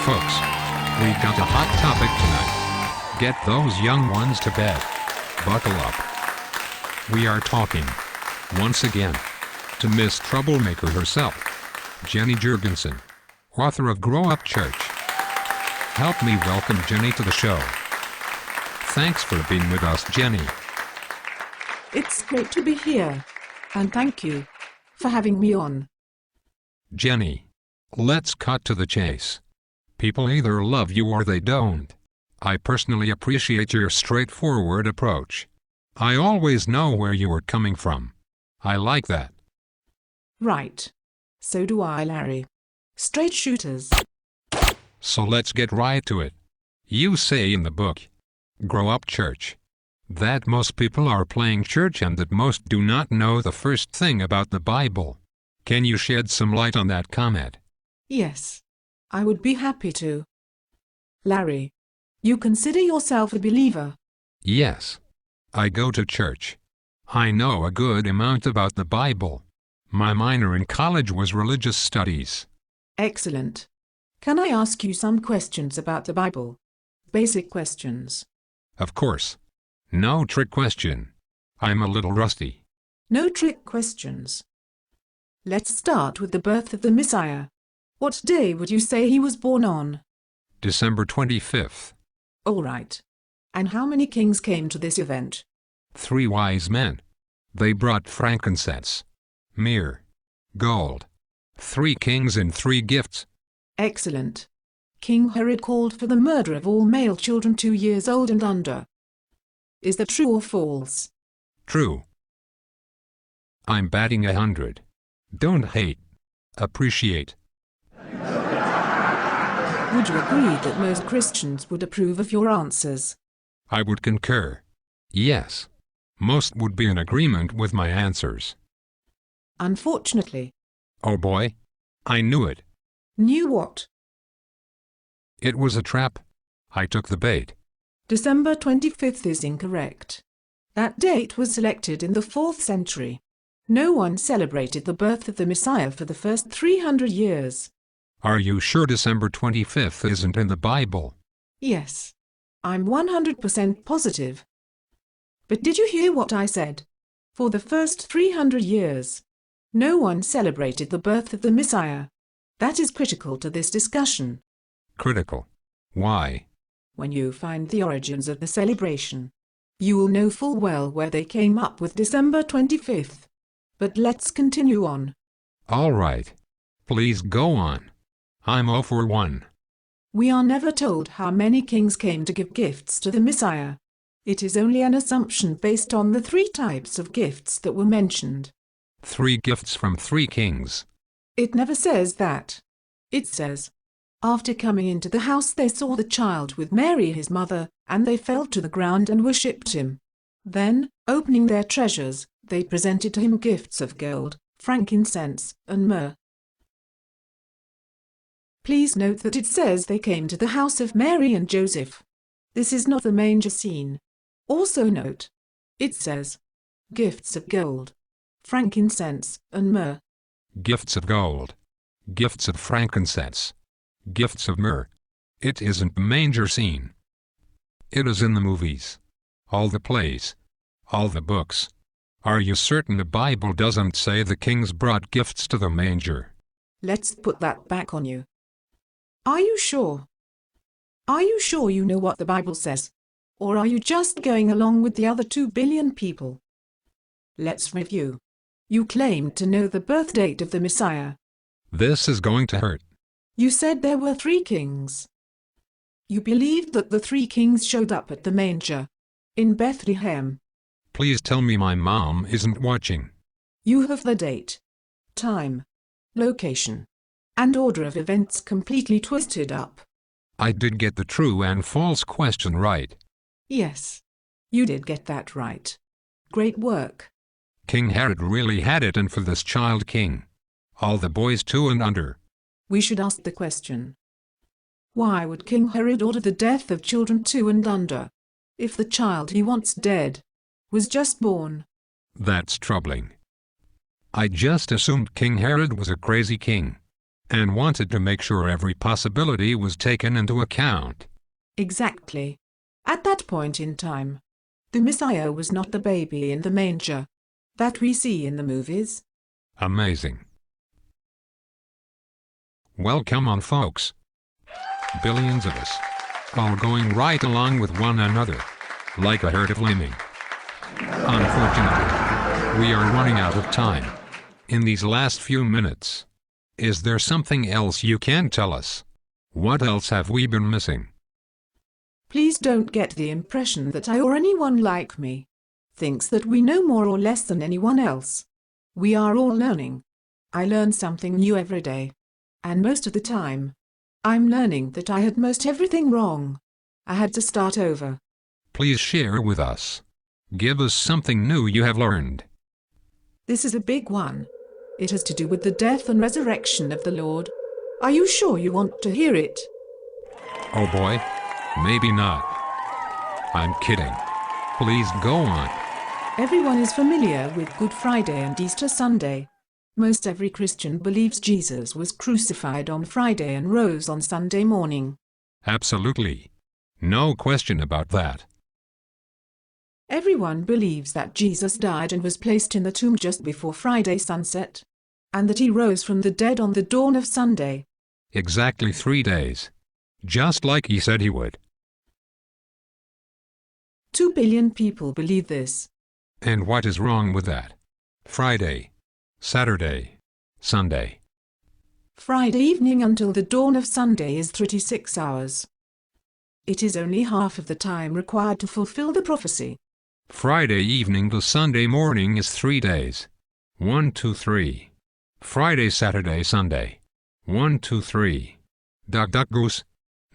folks. We got a hot topic tonight. Get those young ones to bed. Buckle up. We are talking, once again, to Miss Troublemaker herself, Jenny Jerguson, author of Grow Up Church. Help me welcome Jenny to the show. Thanks for being with us, Jenny. It's great to be here, and thank you for having me on. Jenny, let's cut to the chase. People either love you or they don't. I personally appreciate your straightforward approach. I always know where you are coming from. I like that. Right. So do I, Larry. Straight shooters. So let's get right to it. You say in the book, Grow Up Church, that most people are playing church and that most do not know the first thing about the Bible. Can you shed some light on that comment? Yes, I would be happy to. Larry, you consider yourself a believer? Yes. I go to church. I know a good amount about the Bible. My minor in college was religious studies. Excellent. Can I ask you some questions about the Bible? Basic questions. Of course. No trick question. I'm a little rusty. No trick questions. Let's start with the birth of the Messiah. What day would you say he was born on? December 25th. All right. And how many kings came to this event? 3 wise men. They brought frankincense, myrrh, gold. 3 kings and 3 gifts. Excellent. King Herod called for the murder of all male children 2 years old and under. Is that true or false? True. I'm batting 100. Don't hate. Appreciate. Would you agree that most Christians would approve of your answers? I would concur. Yes. Most would be in agreement with my answers. Unfortunately. Oh boy. I knew it. Knew what? It was a trap. I took the bait. December 25th is incorrect. That date was selected in the 4th century. No one celebrated the birth of the Messiah for the first 300 years. Are you sure December 25th isn't in the Bible? Yes. I'm 100% positive. But did you hear what I said? For the first 300 years, no one celebrated the birth of the Messiah. That is critical to this discussion. Critical. Why? When you find the origins of the celebration, you will know full well where they came up with December 25th. But let's continue on. All right. Please go on. I'm 0 for 1. We are never told how many kings came to give gifts to the Messiah. It is only an assumption based on the 3 types of gifts that were mentioned. 3 gifts from 3 kings. It never says that. It says, after coming into the house they saw the child with Mary his mother, and they fell to the ground and worshipped him. Then, opening their treasures, they presented to him gifts of gold, frankincense, and myrrh. Please note that it says they came to the house of Mary and Joseph. This is not the manger scene. Also note, it says, gifts of gold, frankincense, and myrrh. Gifts of gold. Gifts of frankincense. Gifts of myrrh. It isn't the manger scene. It is in the movies. All the plays. All the books. Are you certain the Bible doesn't say the kings brought gifts to the manger? Let's put that back on you. Are you sure? Are you sure you know what the Bible says? Or are you just going along with the other 2 billion people? Let's review. You claimed to know the birth date of the Messiah. This is going to hurt. You said there were 3 kings. You believed that the 3 kings showed up at the manger in Bethlehem. Please tell me my mom isn't watching. You have the date, time, location, and order of events completely twisted up. I did get the true and false question right. Yes, you did get that right. Great work. King Herod really had it in for this child king. All the boys 2 and under. We should ask the question. Why would King Herod order the death of children 2 and under, if the child he wants dead was just born? That's troubling. I just assumed King Herod was a crazy king. and wanted to make sure every possibility was taken into account. Exactly. At that point in time, the Messiah was not the baby in the manger that we see in the movies. Amazing. Well, come on, folks. Billions of us, all going right along with one another, like a herd of lemmings. Unfortunately, we are running out of time. In these last few minutes, is there something else you can tell us? What else have we been missing? Please don't get the impression that I or anyone like me thinks that we know more or less than anyone else. We are all learning. I learn something new every day. And most of the time, I'm learning that I had most everything wrong. I had to start over. Please share with us. Give us something new you have learned. This is a big one. It has to do with the death and resurrection of the Lord. Are you sure you want to hear it? Oh boy, maybe not. I'm kidding. Please go on. Everyone is familiar with Good Friday and Easter Sunday. Most every Christian believes Jesus was crucified on Friday and rose on Sunday morning. Absolutely. No question about that. Everyone believes that Jesus died and was placed in the tomb just before Friday sunset, and that he rose from the dead on the dawn of Sunday. Exactly 3 days. Just like he said he would. 2 billion people believe this. And what is wrong with that? Friday, Saturday, Sunday. Friday evening until the dawn of Sunday is 36 hours. It is only half of the time required to fulfill the prophecy. Friday evening to Sunday morning is 3 days. 1, 2, 3. Friday, Saturday, Sunday. 1, 2, 3. Duck, duck, goose.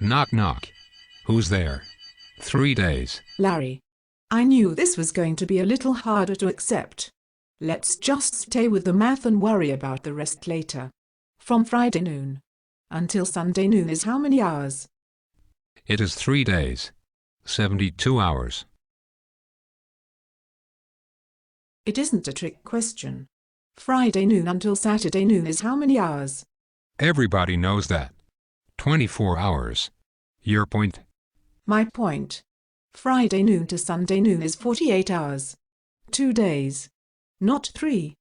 Knock, knock. Who's there? 3 days. Larry, I knew this was going to be a little harder to accept. Let's just stay with the math and worry about the rest later. From Friday noon until Sunday noon is how many hours? It is 3 days. 72 hours. It isn't a trick question. Friday noon until Saturday noon is how many hours? Everybody knows that. 24 hours. Your point? My point. Friday noon to Sunday noon is 48 hours. 2 days. Not 3.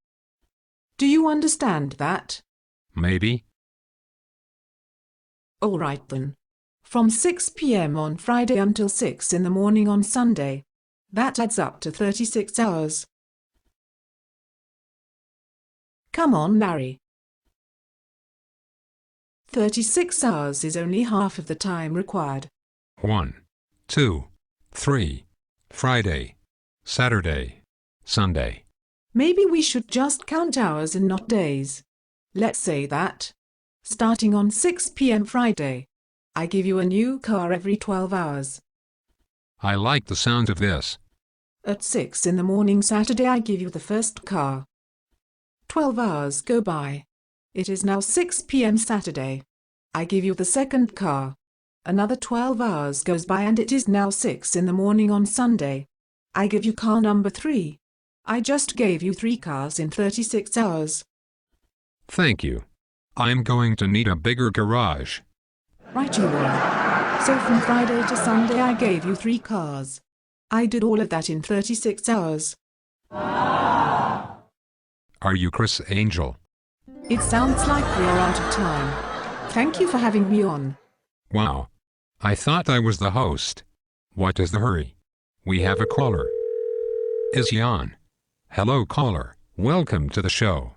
Do you understand that? Maybe. All right then. From 6 p.m. on Friday until 6 in the morning on Sunday. That adds up to 36 hours. Come on, Larry. 36 hours is only half of the time required. 1, 2, 3. Friday, Saturday, Sunday. Maybe we should just count hours and not days. Let's say that. Starting on 6 p.m. Friday, I give you a new car every 12 hours. I like the sound of this. At 6 in the morning Saturday I give you the first car. 12 hours go by. It is now 6 p.m. Saturday. I give you the second car. Another 12 hours goes by and it is now 6 in the morning on Sunday. I give you car number 3. I just gave you 3 cars in 36 hours. Thank you. I'm going to need a bigger garage. Right you are. So from Friday to Sunday I gave you 3 cars. I did all of that in 36 hours. Are you Chris Angel? It sounds like we are out of time. Thank you for having me on. Wow. I thought I was the host. What is the hurry? We have a caller. Is he on? Hello caller, welcome to the show.